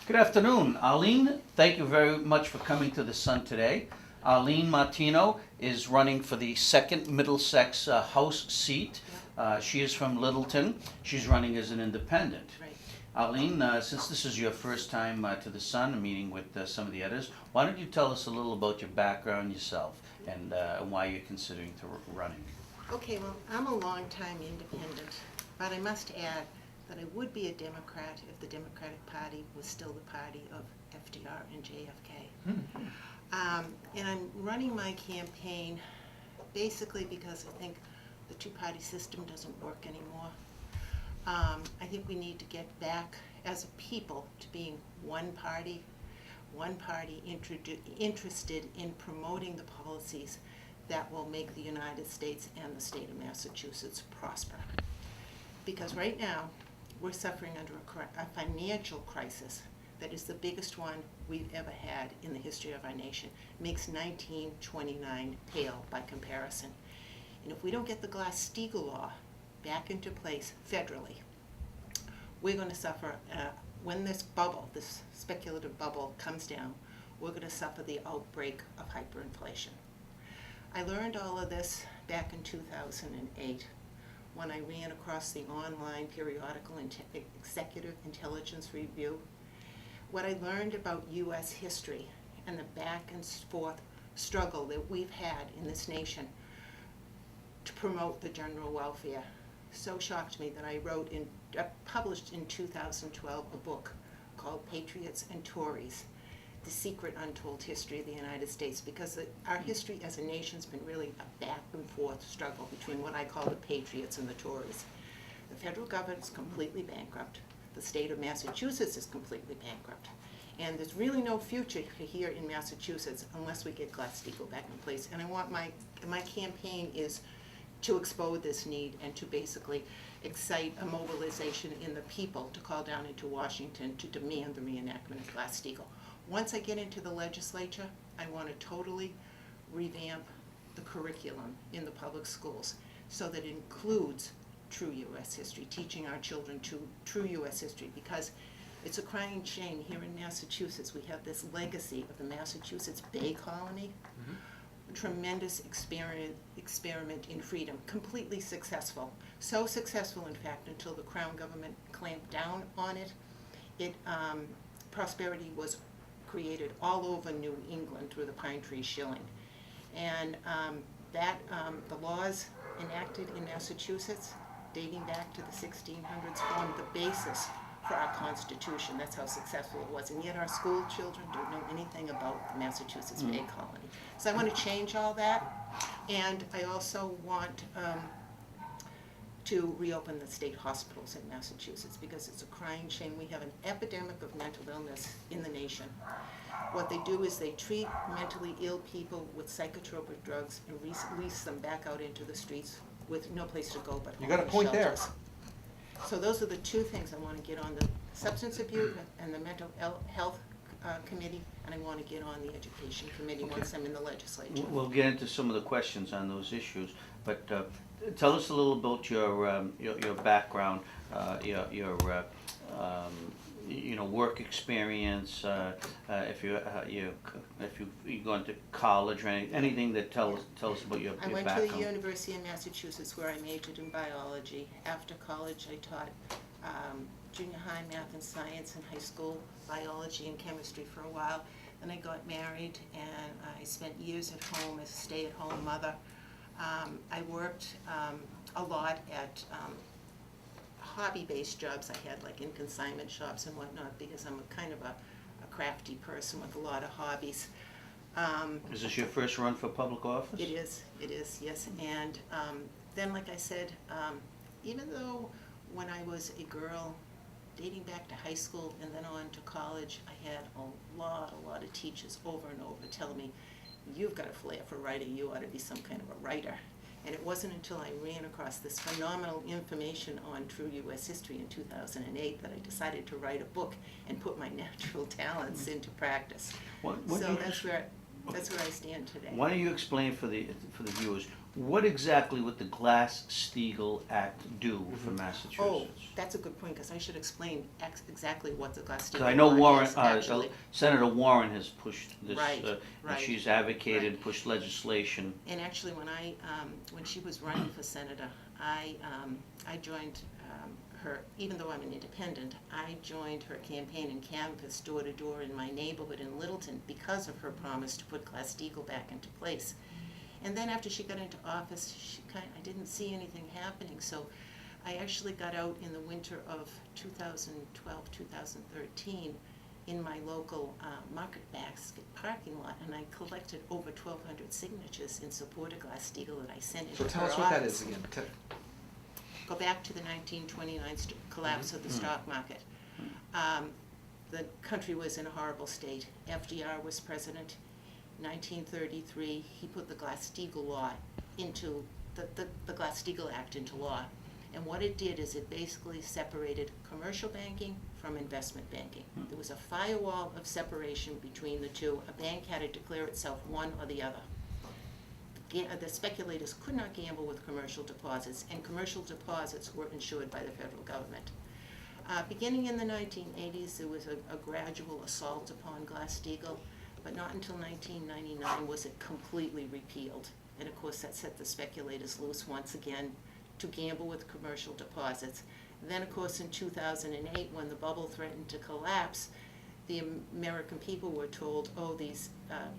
Good afternoon, Arleen. Thank you very much for coming to the Sun today. Arleen Martino is running for the 2nd Middlesex House seat. She is from Littleton. She's running as an independent. Right. Arleen, since this is your first time to the Sun, meeting with some of the editors, why don't you tell us a little about your background yourself and why you're considering running? Okay, well, I'm a long-time independent, but I must add that I would be a Democrat if the Democratic Party was still the party of FDR and JFK. And I'm running my campaign basically because I think the two-party system doesn't work anymore. I think we need to get back as a people to being one party interested in promoting the policies that will make the United States and the state of Massachusetts prosper. Because right now, we're suffering under a financial crisis that is the biggest one we've ever had in the history of our nation. Makes 1929 pale by comparison. And if we don't get the Glass-Steagall law back into place federally, we're going to suffer, when this bubble, this speculative bubble comes down, we're going to suffer the outbreak of hyperinflation. I learned all of this back in 2008 when I ran across the online periodical Executive Intelligence Review. What I learned about U.S. history and the back and forth struggle that we've had in this nation to promote the general welfare so shocked me that I published in 2012 a book called Patriots and Tories: The Secret Untold History of the United States, because our history as a nation has been really a back and forth struggle between what I call the Patriots and the Tories. The federal government is completely bankrupt. The state of Massachusetts is completely bankrupt. And there's really no future here in Massachusetts unless we get Glass-Steagall back in place. And I want my campaign is to expose this need and to basically excite a mobilization in the people to call down into Washington to demand the reenactment of Glass-Steagall. Once I get into the legislature, I want to totally revamp the curriculum in the public schools so that it includes true U.S. history, teaching our children true U.S. history, because it's a crying shame here in Massachusetts. We have this legacy of the Massachusetts Bay Colony, tremendous experiment in freedom, completely successful. So successful, in fact, until the Crown government clamped down on it. Prosperity was created all over New England through the Pine Tree Shilling. And the laws enacted in Massachusetts, dating back to the 1600s, formed the basis for our Constitution. That's how successful it was. And yet our school children don't know anything about the Massachusetts Bay Colony. So I want to change all that. And I also want to reopen the state hospitals in Massachusetts, because it's a crying shame. We have an epidemic of mental illness in the nation. What they do is they treat mentally ill people with psychotropic drugs and release them back out into the streets with no place to go but You got a point there. So those are the two things I want to get on: the substance abuse and the mental health committee, and I want to get on the education committee once I'm in the legislature. We'll get into some of the questions on those issues, but tell us a little about your background, your work experience. If you've gone to college or anything that tell us about your I went background. to the University of Massachusetts, where I majored in biology. After college, I taught junior high math and science, and high school biology and chemistry for a while. Then I got married, and I spent years at home as a stay-at-home mother. I worked a lot at hobby-based jobs I had, like in consignment shops and whatnot, because I'm a kind of a crafty person with a lot of hobbies. Is this your first run for public office? It is, yes. And then, like I said, even though when I was a girl, dating back to high school and then on to college, I had a lot of teachers over and over telling me, "You've got a flair for writing, you ought to be some kind of a writer." And it wasn't until I ran across this phenomenal information on true U.S. history in 2008 that I decided to write a book and put my natural talents into practice. So that's where I stand today. Why don't you explain for the viewers What exactly would the Glass-Steagall Act do for Oh, Massachusetts? that's a good point, because I should explain exactly what the Glass-Steagall Because I know law Warren, is, actually. Senator Warren has pushed this, Right, and right, she's advocated, right. pushed legislation. And actually, when she was running for senator, I joined her, even though I'm an independent, I joined her campaign and canvassed door to door in my neighborhood in Littleton because of her promise to put Glass-Steagall back into place. And then after she got into office, I didn't see anything happening, so I actually got out in the winter of 2012, 2013 in my local Market Basket parking lot, and I collected over 1,200 signatures in support of Glass-Steagall that I sent into So her tell us what that office. is again. Go back to the 1929 collapse of the stock market. The country was in a horrible state. FDR was president. 1933, he put the Glass-Steagall law into, the Glass-Steagall Act into law. And what it did is it basically separated commercial banking from investment banking. There was a firewall of separation between the two. A bank had to declare itself one or the other. The speculators could not gamble with commercial deposits, and commercial deposits were insured by the federal government. Beginning in the 1980s, there was a gradual assault upon Glass-Steagall, but not until 1999 was it completely repealed. And of course, that set the speculators loose once again to gamble with commercial deposits. Then, of course, in 2008, when the bubble threatened to collapse, the American people were told, oh, these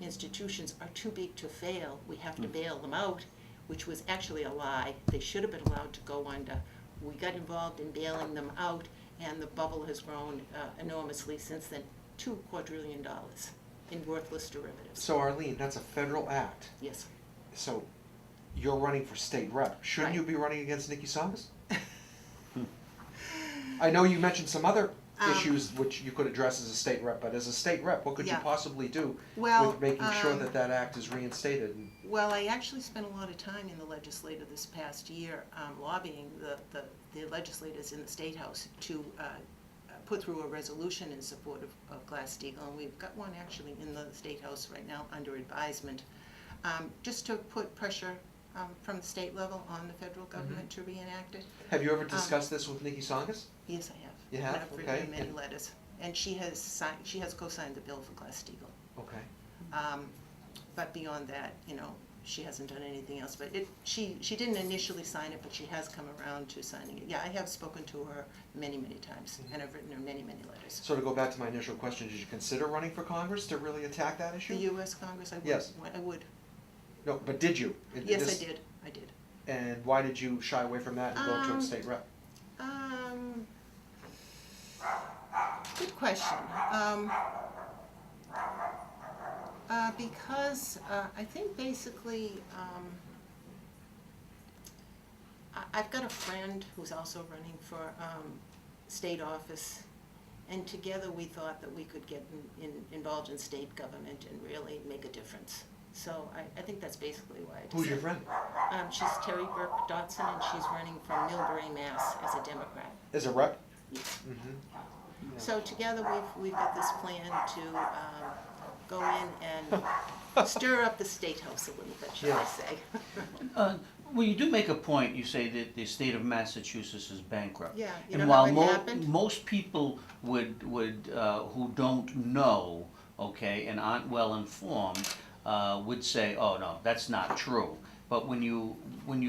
institutions are too big to fail, we have to bail them out, which was actually a lie. They should have been allowed to go under. We got involved in bailing them out, and the bubble has grown enormously since then, $2 quadrillion in worthless derivatives. So Arleen, that's a federal act. Yes. So you're running for state rep. Shouldn't Right. you be running against Nikki Songas? I know you mentioned some other issues which you could address as a state rep, but as a state rep, what could you Yeah. possibly do Well, with making sure that that act is reinstated? Well, I actually spent a lot of time in the legislature this past year lobbying the legislators in the State House to put through a resolution in support of Glass-Steagall, and we've got one actually in the State House right now under advisement, just to put pressure from the state level on the federal government to reenact it. Have you ever discussed this with Nikki Songas? Yes, I have. You have? And I've Okay. written many letters, and she has co-signed the bill for Glass-Steagall. Okay. But beyond that, she hasn't done anything else. But she didn't initially sign it, but she has come around to signing it. Yeah, I have spoken to her many, many times, and I've written her many, many letters. So to go back to my initial question, did you consider running for Congress to really attack that issue? The U.S. Congress, I would. Yes. I would. No, but did you? Yes, I did. I did. And why did you shy away from that and go to a state rep? Good question. Because I think basically I've got a friend who's also running for state office, and together we thought that we could get involved in state government and really make a difference. So I think that's basically why I decided. Who's your friend? She's Terry Burke Dotson, and she's running from Millbury, Mass. as a Democrat. As a rep? Yes. Mm-hmm. So together we've got this plan to go in and stir up the State House a little bit, shall I Yeah. say. Well, you do make a point. You say that the state of Massachusetts is bankrupt. Yeah, you And know how while it happened? most people would who don't know, okay, and aren't well informed, would say, "Oh no, that's not true." But when you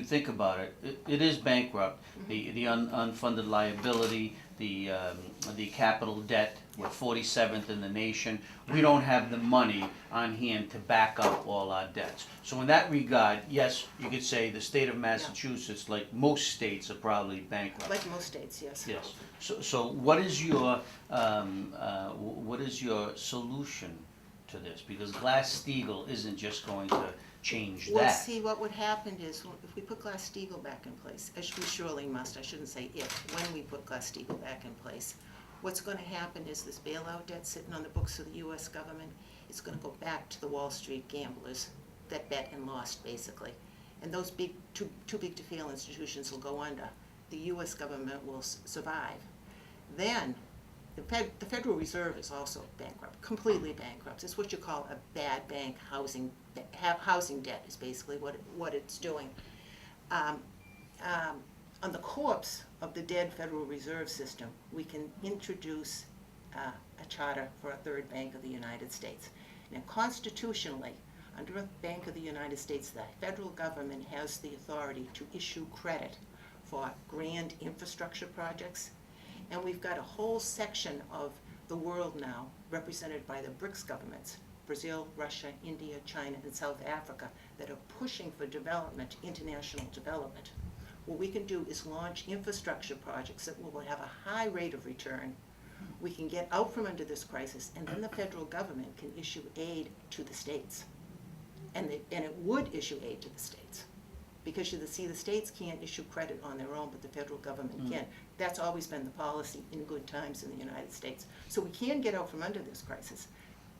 think about it, it is bankrupt. The unfunded liability, the capital debt, we're 47th in the nation. We don't have the money on hand to back up all our debts. So in that regard, yes, you could say the state of Massachusetts, like most states, are probably bankrupt. Like most states, yes. Yes. So what is your solution to this? Because Glass-Steagall isn't just going to change Well, that. see, what would happen is, if we put Glass-Steagall back in place, as we surely must, I shouldn't say if, when we put Glass-Steagall back in place, what's going to happen is this bailout debt sitting on the books of the U.S. government is going to go back to the Wall Street gamblers that bet and lost, basically. And those too big to fail institutions will go under. The U.S. government will survive. Then the Federal Reserve is also bankrupt, completely bankrupt. It's what you call a bad bank housing debt is basically what it's doing. On the corpse of the dead Federal Reserve System, we can introduce a charter for a third Bank of the United States. Now, constitutionally, under a Bank of the United States, the federal government has the authority to issue credit for grand infrastructure projects. And we've got a whole section of the world now represented by the BRICS governments, Brazil, Russia, India, China, and South Africa, that are pushing for development, international development. What we can do is launch infrastructure projects that will have a high rate of return. We can get out from under this crisis, and then the federal government can issue aid to the states. And it would issue aid to the states. Because the states can't issue credit on their own, but the federal government can. That's always been the policy in good times in the United States. So we can get out from under this crisis,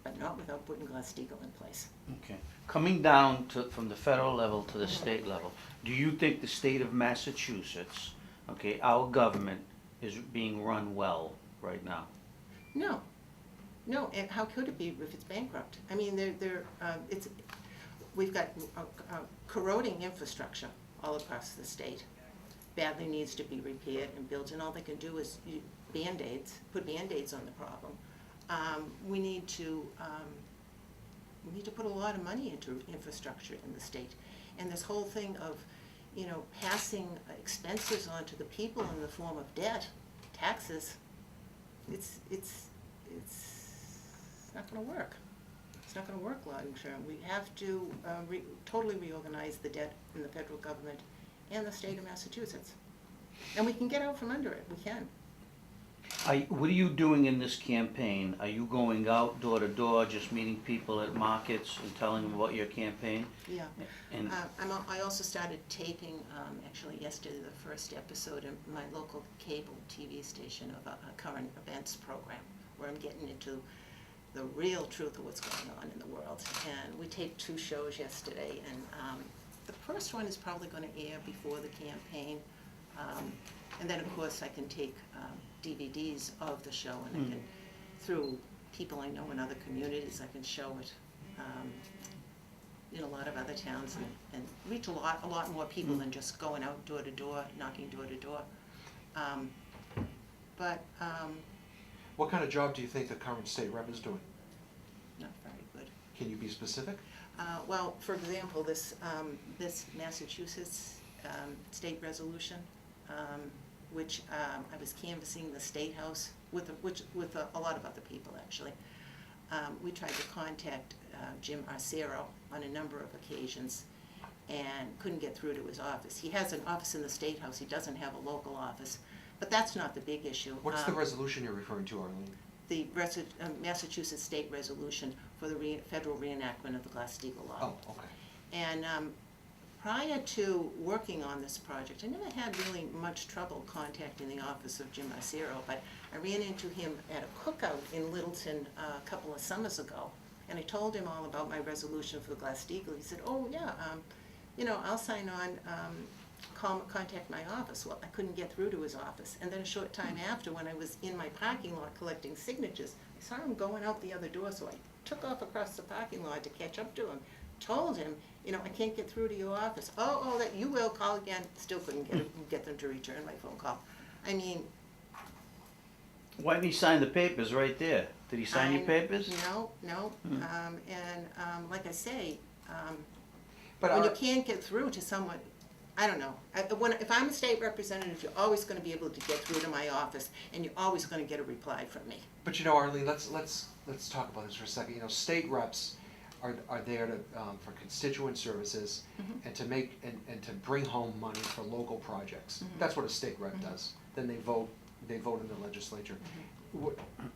but not without putting Glass-Steagall in place. Okay. Coming down from the federal level to the state level, do you think the state of Massachusetts, okay, our government is being run well right now? No, and how could it be if it's bankrupt? I mean, we've got corroding infrastructure all across the state. Badly needs to be repaired and built, and all they can do is put Band-Aids on the problem. We need to put a lot of money into infrastructure in the state. And this whole thing of, passing expenses on to the people in the form of debt, taxes, it's not going to work. It's not going to work long term. We have to totally reorganize the debt in the federal government and the state of Massachusetts. And we can get out from under it. We can. What are you doing in this campaign? Are you going out door to door, just meeting people at markets and telling them about your campaign? Yeah. And I also started taping, actually yesterday, the first episode in my local cable TV station of a current events program, where I'm getting into the real truth of what's going on in the world. And we taped 2 shows yesterday, and the first one is probably going to air before the campaign. And then, of course, I can take DVDs of the show, and I can, through people I know in other communities, I can show it in a lot of other towns and reach a lot more people than just going out door to door, knocking door to door. What kind of job do you think the current state rep is doing? Not very good. Can you be specific? Well, for example, this Massachusetts state resolution, which I was canvassing the State House with a lot of other people, actually. We tried to contact Jim Arcero on a number of occasions and couldn't get through to his office. He has an office in the State House. He doesn't have a local office. But that's not the big issue. What's the resolution you're referring to, Arleen? The Massachusetts state resolution for the federal reenactment of the Glass-Steagall Law. Oh, okay. And prior to working on this project, I never had really much trouble contacting the office of Jim Arcero, but I ran into him at a cookout in Littleton a couple of summers ago, and I told him all about my resolution for the Glass-Steagall. He said, oh yeah, I'll sign on, contact my office. Well, I couldn't get through to his office. And then a short time after, when I was in my parking lot collecting signatures, I saw him going out the other door, so I took off across the parking lot to catch up to him. Told him, I can't get through to your office. Oh, that you will call again. Still couldn't get them to return my phone call. I mean, why didn't he sign the papers right there? Did he sign your papers? No. Like I say, But when you can't get through to someone, I don't know. If I'm a state representative, you're always going to be able to get through to my office, and you're always going to get a reply from me. But Arleen, let's talk about this for a second. State reps are there to for constituent services and to make and to bring home money for local projects. That's what a state rep does. Then they vote in the legislature.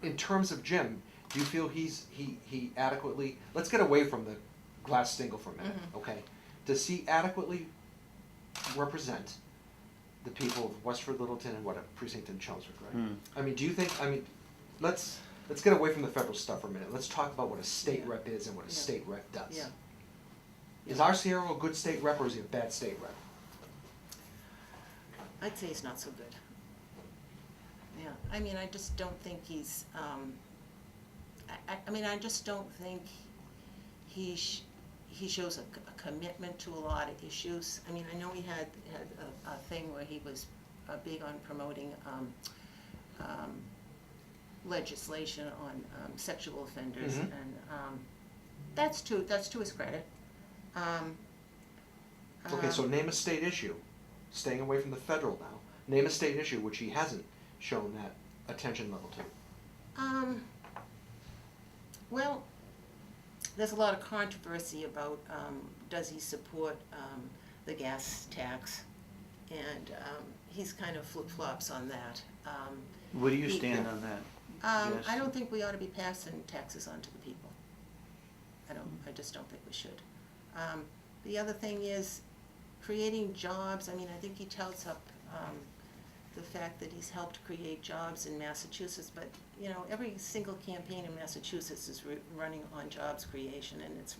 In terms of Jim, do you feel he adequately? Let's get away from the Glass-Steagall for a minute, okay? Does he adequately represent the people of Westford, Littleton, and precinct in Chelmsford, right? I mean, do you think? I mean, let's get away from the federal stuff for a minute. Let's talk about what a state rep is and what a state rep does. Yeah. Is Arcero a good state rep or is he a bad state rep? I'd say he's not so good. Yeah, I mean, I just don't think he's, I mean, I just don't think he shows a commitment to a lot of issues. I mean, I know he had a thing where he was big on promoting legislation on sexual offenders, Mhm. and that's to his credit. Okay, so name a state issue, staying away from the federal now, name a state issue which he hasn't shown that attention level to. Well, there's a lot of controversy about does he support the gas tax, and he's kind of flip-flops on that. Where do you He- stand on that? Yes. I don't think we ought to be passing taxes on to the people. I just don't think we should. The other thing is creating jobs. I mean, I think he touts up the fact that he's helped create jobs in Massachusetts, but, you know, every single campaign in Massachusetts is running on jobs creation, and it's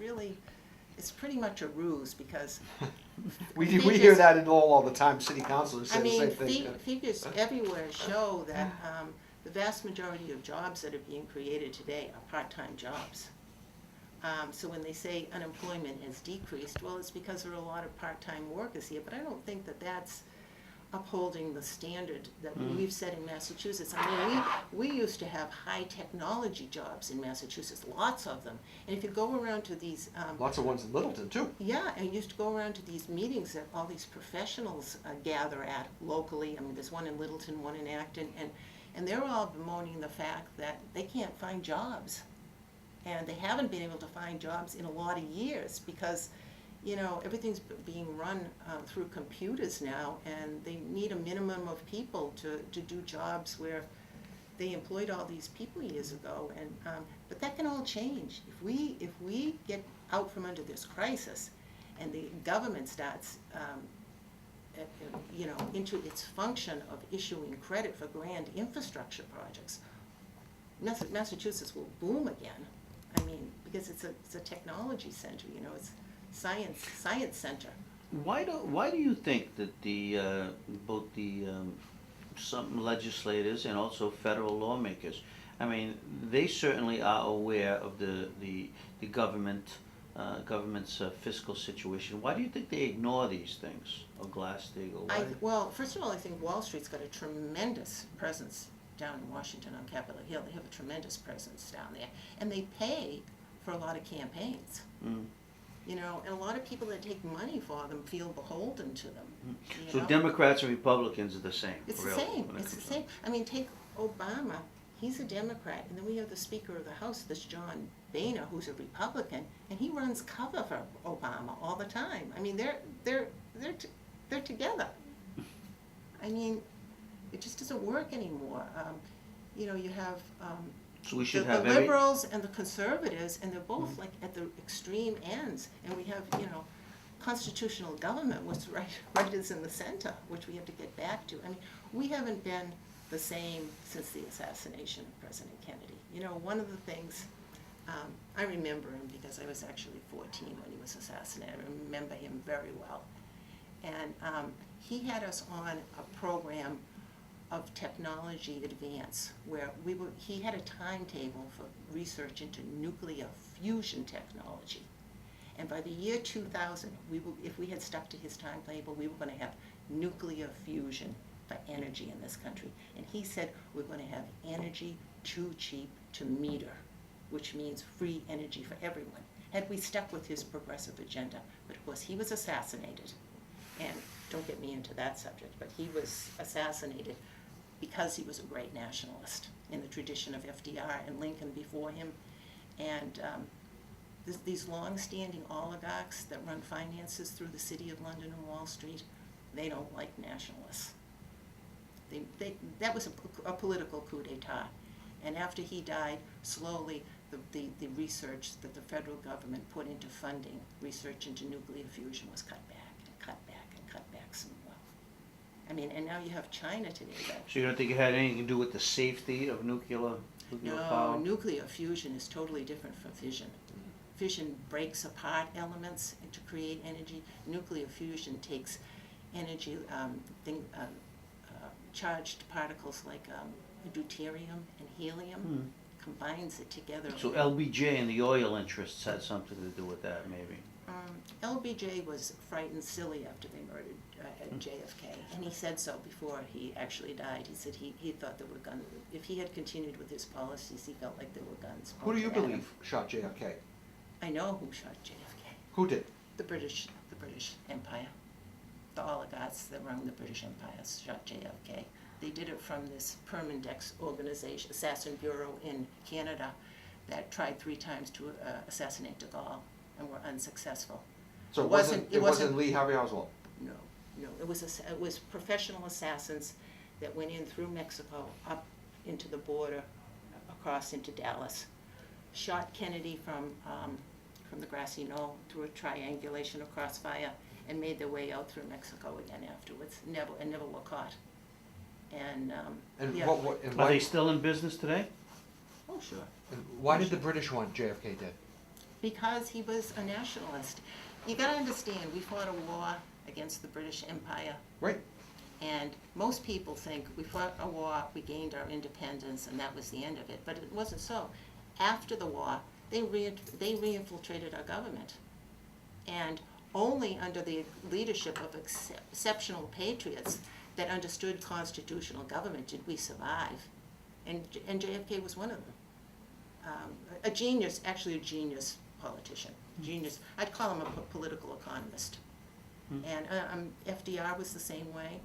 pretty much a ruse, because We hear figures- that in Lowell all the time, city councilors I say the mean, same thing. figures everywhere show that the vast majority of jobs that are being created today are part-time jobs. So when they say unemployment has decreased, well, it's because there are a lot of part-time workers here, but I don't think that that's upholding the standard that we've set in Massachusetts. I mean, we used to have high technology jobs in Massachusetts, lots of them. And if you go around to these Lots of ones in Littleton too. yeah, and you used to go around to these meetings that all these professionals gather at locally. I mean, there's one in Littleton, one in Acton, and they're all bemoaning the fact that they can't find jobs. And they haven't been able to find jobs in a lot of years because, you know, everything's being run through computers now, and they need a minimum of people to do jobs where they employed all these people years ago. And but that can all change if we get out from under this crisis, and the government starts, you know, into its function of issuing credit for grand infrastructure projects. Massachusetts will boom again. I mean, because it's a technology center. You know, it's science center. Why do you think that both the some legislators and also federal lawmakers, I mean, they certainly are aware of the government's fiscal situation. Why do you think they ignore these things? Or Glass-Steagall? Why? Well, first of all, I think Wall Street's got a tremendous presence down in Washington on Capitol Hill. They have a tremendous presence down there, and they pay for a lot of campaigns. You know, and a lot of people that take money for them feel beholden to them. You So know? Democrats and Republicans are the same. It's really, the same. when it It's the comes same. I mean, take Obama. He's a Democrat, and then we have the Speaker of the House, this John Boehner, who's a Republican, and he runs cover for Obama all the time. I mean, they're together. I mean, it just doesn't work anymore. You know, you have So we should the have liberals and the conservatives, and they're both like at the extreme ends. And we have, you know, constitutional government, which right is in the center, which we have to get back to. I mean, we haven't been the same since the assassination of President Kennedy. You know, one of the things, I remember him because I was actually 14 when he was assassinated. I remember him very well. And he had us on a program of technology advance where he had a timetable for research into nuclear fusion technology. And by the year 2000, if we had stuck to his timetable, we were going to have nuclear fusion for energy in this country. And he said we're going to have energy too cheap to meter, which means free energy for everyone. Had we stuck with his progressive agenda, but of course he was assassinated. And don't get me into that subject, but he was assassinated because he was a great nationalist in the tradition of FDR and Lincoln before him. And these long-standing oligarchs that run finances through the city of London and Wall Street, they don't like nationalists. That was a political coup d'etat. And after he died, slowly the research that the federal government put into funding research into nuclear fusion was cut back and cut back and cut back some more. I mean, and now you have China today that... So you don't think it had anything to do with the safety of nuclear power? No, nuclear fusion is totally different from fission. Fission breaks apart elements to create energy. Nuclear fusion takes energy, charged particles like deuterium and helium, combines it together. So LBJ and the oil interests had something to do with that, maybe. LBJ was frightened silly after they murdered JFK, and he said so before he actually died. He said he thought there were guns. If he had continued with his policies, he felt like there were guns. Who do you pointed at him. believe shot JFK? I know who shot JFK. Who did? The British Empire. The oligarchs that run the British Empire shot JFK. They did it from this Permindex organization, assassin bureau in Canada, that tried 3 times to assassinate de Gaulle and were unsuccessful. So It wasn't Lee Harvey Oswald? No, it was professional assassins that went in through Mexico, up into the border, across into Dallas, shot Kennedy from the grassy knoll through a triangulation of crossfire, and made their way out through Mexico again afterwards. Never were caught. And yeah. And Are why, they still in business today? Oh, sure. and why did the British want JFK dead? Because he was a nationalist. You gotta understand, we fought a war against the British Empire. Right. And most people think we fought a war, we gained our independence, and that was the end of it. But it wasn't so. After the war, they re-infiltrated our government. And only under the leadership of exceptional patriots that understood constitutional government did we survive. And JFK was one of them. A genius politician. Genius. I'd call him a political economist. And FDR was the same way.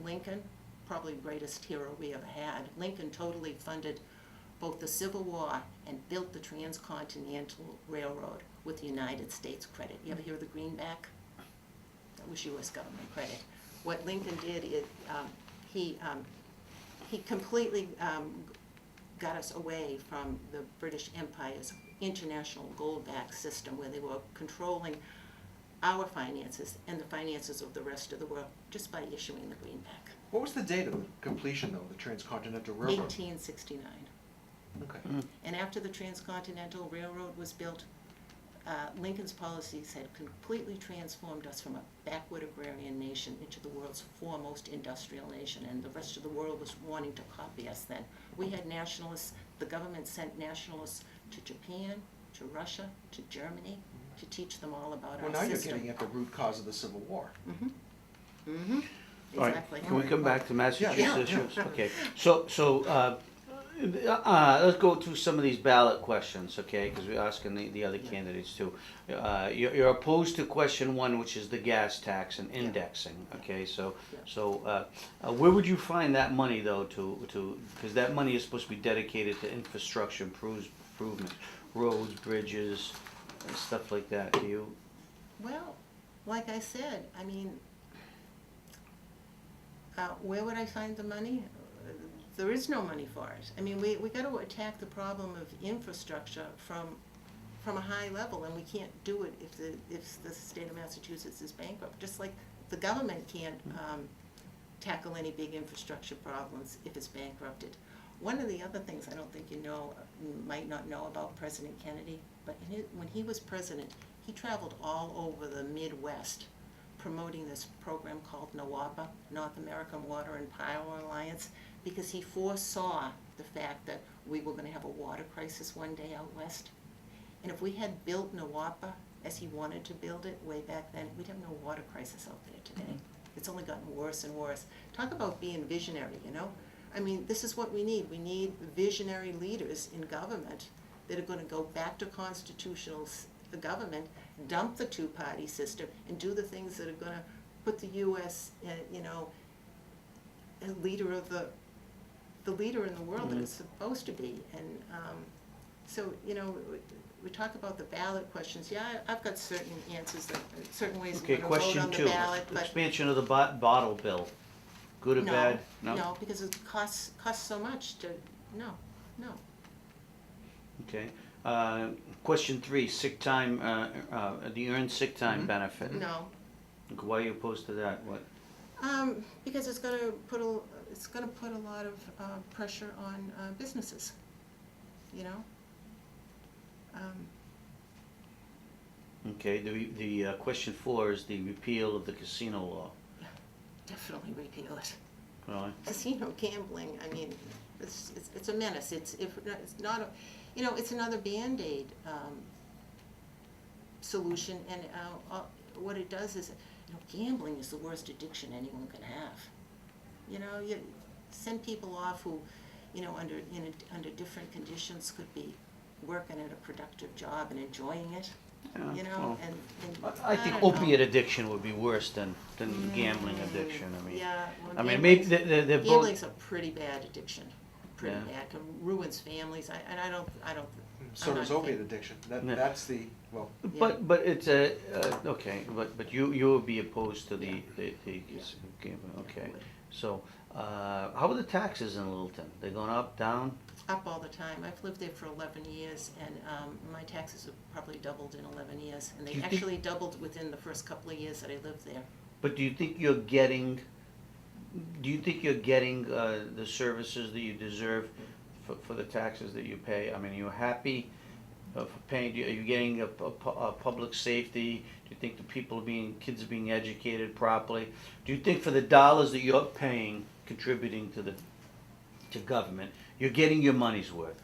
Lincoln, probably the greatest hero we ever had. Lincoln totally funded both the Civil War and built the Transcontinental Railroad with the United States credit. You ever hear of the greenback? That was U.S. government credit. What Lincoln did is he completely got us away from the British Empire's international gold-backed system, where they were controlling our finances and the finances of the rest of the world just by issuing the greenback. What was the date of the completion, though, of the Transcontinental Railroad? 1869. Okay. And after the Transcontinental Railroad was built, Lincoln's policies had completely transformed us from a backward agrarian nation into the world's foremost industrial nation, and the rest of the world was wanting to copy us then. We had nationalists, the government sent nationalists to Japan, to Russia, to Germany, to teach them all about Well, our now you're system. getting at the root cause of the Civil War. All right, Exactly. can we come back to Massachusetts Yeah. issues? Okay, so let's go through some of these ballot questions, okay, because we're asking the other candidates too. You're opposed to question 1, which is the gas tax and indexing, okay, so where would you find that money though because that money is supposed to be dedicated to infrastructure improvements, roads, bridges, and stuff like that, do you? Well, like I said, I mean, where would I find the money? There is no money for it. I mean, we got to attack the problem of infrastructure from a high level, and we can't do it if the state of Massachusetts is bankrupt. Just like the government can't tackle any big infrastructure problems if it's bankrupted. One of the other things I don't think you might not know about President Kennedy, but when he was president, he traveled all over the Midwest promoting this program called NWAPA, North American Water and Power Alliance, because he foresaw the fact that we were going to have a water crisis one day out west. And if we had built NWAPA as he wanted to build it way back then, we'd have no water crisis out there today. It's only gotten worse and worse. Talk about being visionary, you know? I mean, this is what we need. We need visionary leaders in government that are going to go back to constitutional government, dump the two-party system, and do the things that are going to put the U.S., a leader of the leader in the world that it's supposed to be. And so, we talk about the ballot questions. Yeah, I've got certain answers, certain ways Okay, we're going to vote question on the 2, ballot, but expansion of the bottle bill, good or no, bad? no, because it costs so much to, no. Okay. Question 3, sick time, the earned sick time benefit. No. Why are you opposed to that? What? Because it's going to put a lot of pressure on businesses, Okay, the question 4 is the repeal of the casino law. Definitely repeal it. Really? Casino gambling, I mean, it's a menace. It's not a, it's another Band-Aid solution, and what it does is, gambling is the worst addiction anyone can have. You send people off who, under different conditions could be working at a productive job and enjoying it, Yeah, well, and I think don't know. opiate addiction would be worse than gambling addiction. I mean, Yeah, well, I mean, maybe gambling's- they're both. gambling's a pretty bad addiction, pretty Yeah. bad, ruins families, I don't. So I'm does not opiate think- addiction, Yeah. that's the, well, But it's a okay. But you would be opposed to the gambling. Okay. So how are the taxes in Littleton? They going up, down? Up all the time. I've lived there for 11 years, and my taxes have probably doubled in 11 years. And Do they you think- actually doubled within the first couple of years that I lived there. But do you think you're getting? Do you think you're getting the services that you deserve for the taxes that you pay? I mean, you're happy for paying. Are you getting a public safety? Do you think the kids are being educated properly? Do you think for the dollars that you're paying, contributing to government, you're getting your money's worth?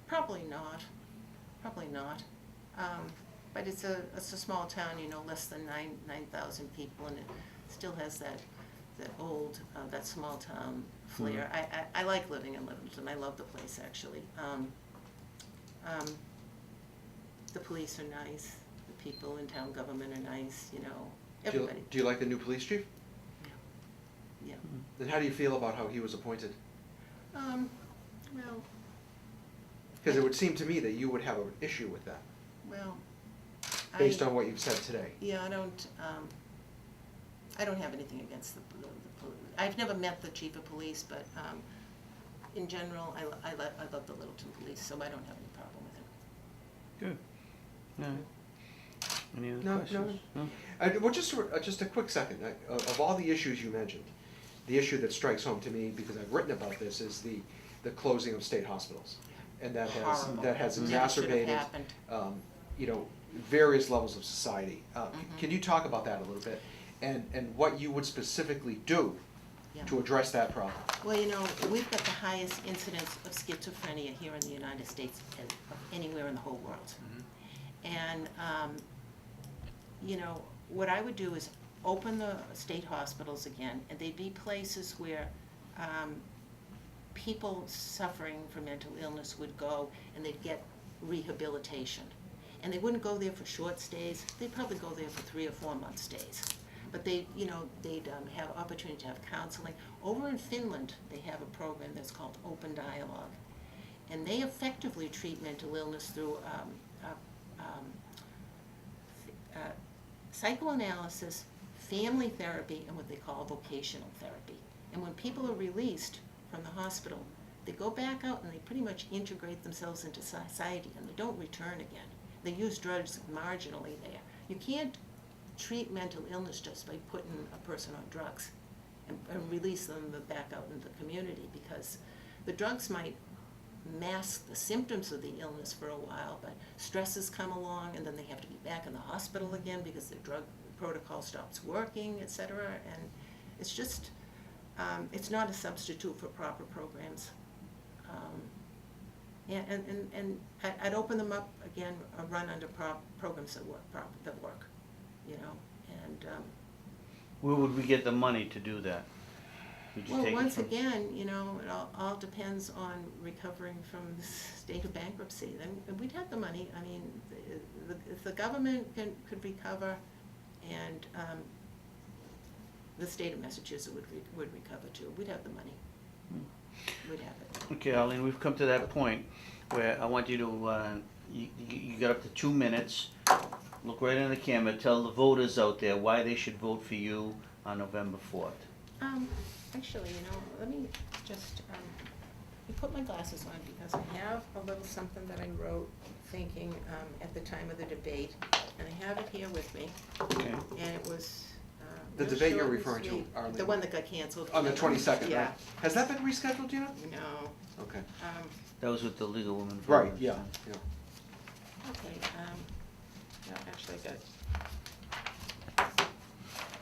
Probably not. Probably not. But it's a small town, less than 9,000 people, and it still has that old, that small town flair. I like living in Littleton. I love the place, actually. The police are nice. The people in town government are nice. Everybody. do you like the new police chief? Yeah. And how do you feel about how he was appointed? Well, Because it would seem to me that you would have an issue with that, well. based on what you've said today. Yeah, I don't have anything against the police. I've never met the chief of police, but in general, I love the Littleton police, so I don't have any problem with him. Good. No. Any other No, questions? No. Well, just a quick second. Of all the issues you mentioned, the issue that strikes home to me, because I've written about this, is the closing of state hospitals, and that Horrible. has Never exacerbated, should have happened. Various levels of society. Can you talk about that a little bit, and what you would specifically do Yeah. to address that problem? Well, we've got the highest incidence of schizophrenia here in the United States of anywhere in the whole world. And, what I would do is open the state hospitals again, and they'd be places where people suffering from mental illness would go, and they'd get rehabilitation. And they wouldn't go there for short stays, they'd probably go there for 3 or 4 month stays. But they'd have opportunity to have counseling. Over in Finland, they have a program that's called Open Dialogue. And they effectively treat mental illness through psychoanalysis, family therapy, and what they call vocational therapy. And when people are released from the hospital, they go back out and they pretty much integrate themselves into society, and they don't return again. They use drugs marginally there. You can't treat mental illness just by putting a person on drugs and release them back out into the community, because the drugs might mask the symptoms of the illness for a while, but stresses come along, and then they have to be back in the hospital again because their drug protocol stops working, etc. And it's just, it's not a substitute for proper programs. And I'd open them up again, run under programs that work, and. Where would we get the money to do that? Would you Well, take it once from- again, it all depends on recovering from the state of bankruptcy. Then we'd have the money. I mean, if the government could recover, and the state of Massachusetts would recover too, we'd have the money. We'd have it. Okay, Arleen, we've come to that point where I want you to, you got up to 2 minutes. Look right in the camera, tell the voters out there why they should vote for you on November 4th. Actually, let me just, put my glasses on, because I have a little something that I wrote thinking at the time of the debate, and I have it here with me, Okay. and it was The real debate you're short and referring to, sweet. Arlene? The one that got canceled. On the 22nd, Yeah. right? Has that been rescheduled, do you know? No. Okay. That was with the legal woman. Right, voters. yeah. Okay, no, actually I got,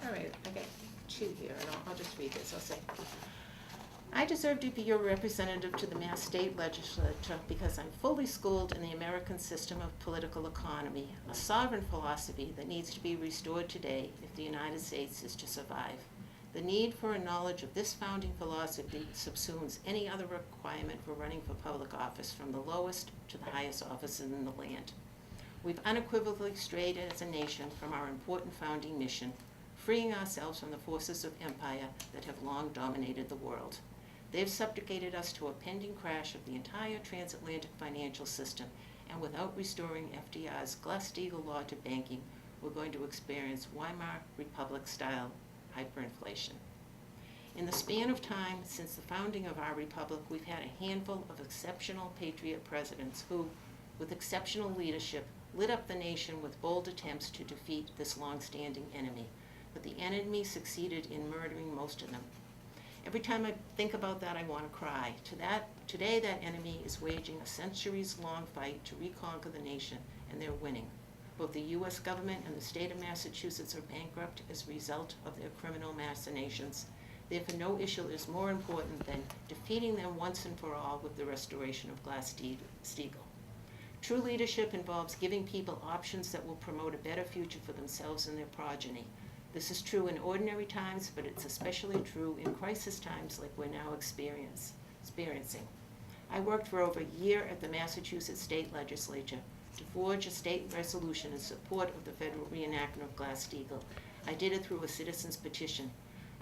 All right, I got two here, and I'll just read this. I'll say, I deserve to be your representative to the Mass State Legislature because I'm fully schooled in the American system of political economy, a sovereign philosophy that needs to be restored today if the United States is to survive. The need for a knowledge of this founding philosophy subsumes any other requirement for running for public office, from the lowest to the highest office in the land. We've unequivocally strayed as a nation from our important founding mission, freeing ourselves from the forces of empire that have long dominated the world. They've subjugated us to a pending crash of the entire transatlantic financial system, and without restoring FDR's Glass-Steagall law to banking, we're going to experience Weimar Republic-style hyperinflation. In the span of time since the founding of our republic, we've had a handful of exceptional patriot presidents who, with exceptional leadership, lit up the nation with bold attempts to defeat this long-standing enemy. But the enemy succeeded in murdering most of them. Every time I think about that, I want to cry. Today, that enemy is waging a centuries-long fight to reconquer the nation, and they're winning. Both the U.S. government and the state of Massachusetts are bankrupt as a result of their criminal machinations. Therefore, no issue is more important than defeating them once and for all with the restoration of Glass-Steagall. True leadership involves giving people options that will promote a better future for themselves and their progeny. This is true in ordinary times, but it's especially true in crisis times like we're now experiencing. I worked for over a year at the Massachusetts State Legislature to forge a state resolution in support of the federal reenactment of Glass-Steagall. I did it through a citizen's petition.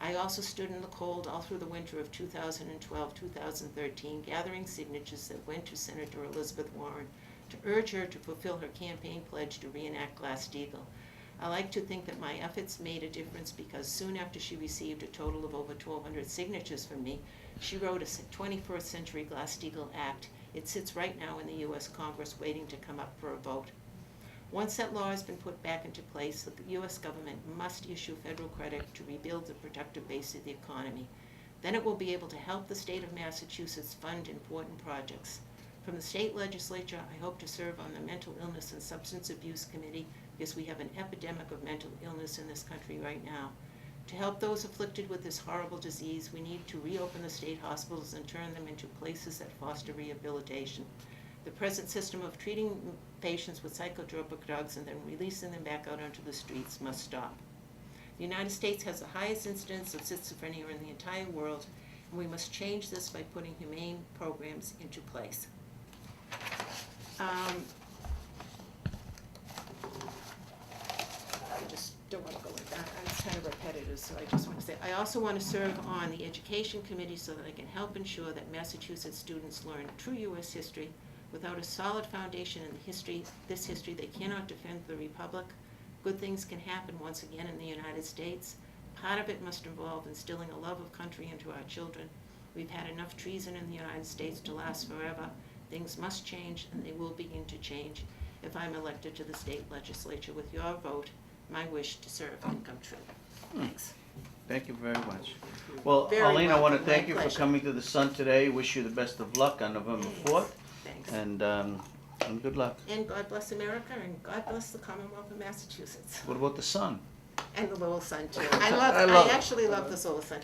I also stood in the cold all through the winter of 2012-2013, gathering signatures that went to Senator Elizabeth Warren to urge her to fulfill her campaign pledge to reenact Glass-Steagall. I like to think that my efforts made a difference because soon after she received a total of over 1,200 signatures from me, she wrote a 21st Century Glass-Steagall Act. It sits right now in the U.S. Congress waiting to come up for a vote. Once that law has been put back into place, the U.S. government must issue federal credit to rebuild the productive base of the economy. Then it will be able to help the state of Massachusetts fund important projects. From the state legislature, I hope to serve on the Mental Illness and Substance Abuse Committee because we have an epidemic of mental illness in this country right now. To help those afflicted with this horrible disease, we need to reopen the state hospitals and turn them into places that foster rehabilitation. The present system of treating patients with psychotropic drugs and then releasing them back out onto the streets must stop. The United States has the highest incidence of schizophrenia in the entire world, and we must change this by putting humane programs into place. I just don't want to go with that. It's kind of repetitive, so I just want to say, I also want to serve on the Education Committee so that I can help ensure that Massachusetts students learn true U.S. history. Without a solid foundation in this history, they cannot defend the Republic. Good things can happen once again in the United States. Part of it must involve instilling a love of country into our children. We've had enough treason in the United States to last forever. Things must change, and they will begin to change if I'm elected to the state legislature. With your vote, my wish to serve can come true. Thanks. Thank you very much. Well, Very Arleen, I want to welcome. thank My you for pleasure. coming to the Sun today. Wish you the best of luck on November 4th, Thanks. and good luck. And God bless America, and God bless the Commonwealth of Massachusetts. What about the Sun? And the Lowell Sun, too. I I love it. actually love the Lowell Sun.